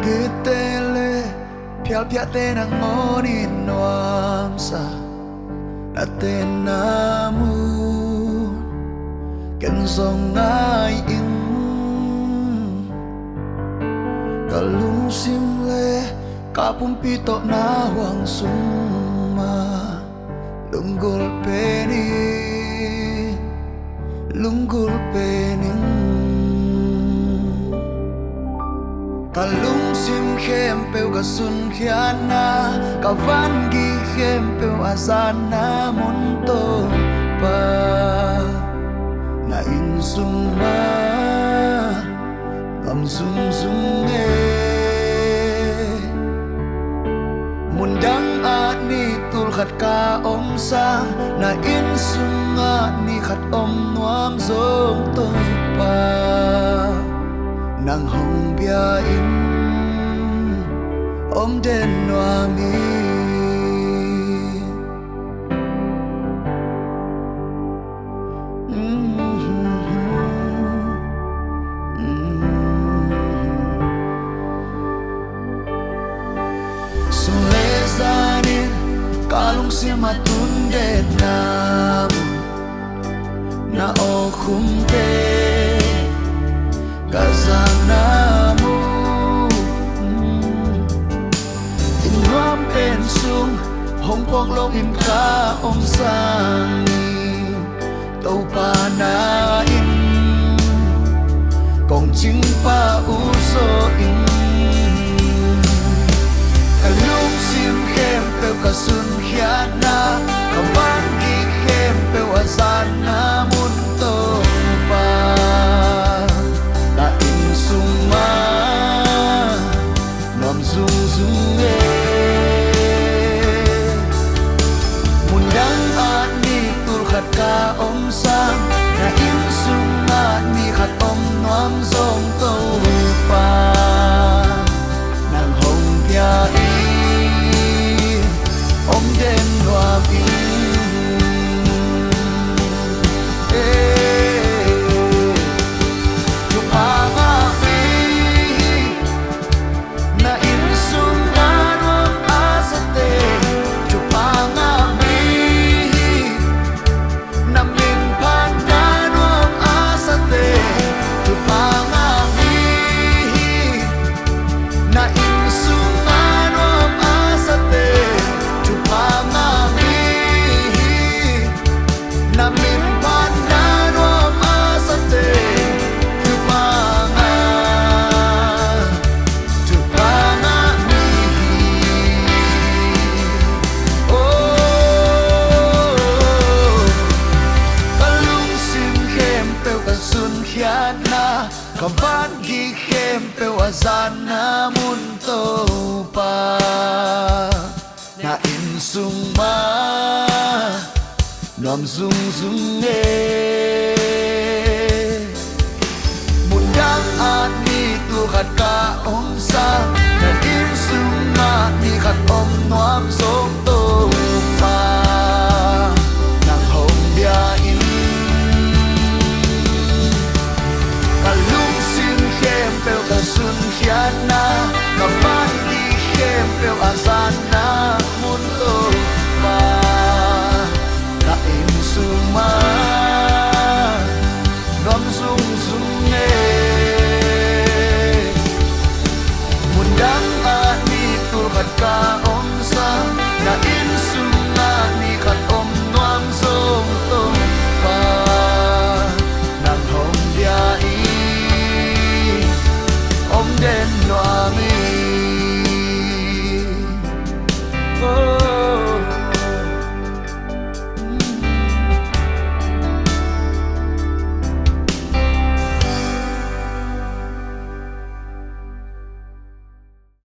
Gitele pial piate nang ngoni nuamsa nate namu kenzong ngai in kalung simle kapumpito na wang suma lunggul pening kalung sim khem peu ka sun khiana ka van gi khem peu azana munto pa na in suma ngam sung sung mundang at ni tul khat ka om sa na in sunga ni khat om nuam zong to pa nang hong bia in om den nuami Sulezanin kalung simatunde namu na okumte kazanamu inwam pensung hong pong long in ka om sangi tau pa na in kong ching pa uso in kalung sim khem peu ka sun khiana ka van gi khem peu azana mun to pa na in suma nom zung zung mundang at ni tul khat ka om sang na in suma ni khat om nom zong to pa nang hong bia om den hoa vi chụp anga vi na in sung na nuam asate chụp anga vi na min pan na nuam asate chụp anga vi na in sung na nuam asate namin pan na nuam asate tupanga mihi oh kalung sim khem peu ka sun khiana ka van gi khem peu azana mun to pa na in sung ma nom zung zung mundang at ni tu khat ka om sa na in sung ma ni khat om nuam song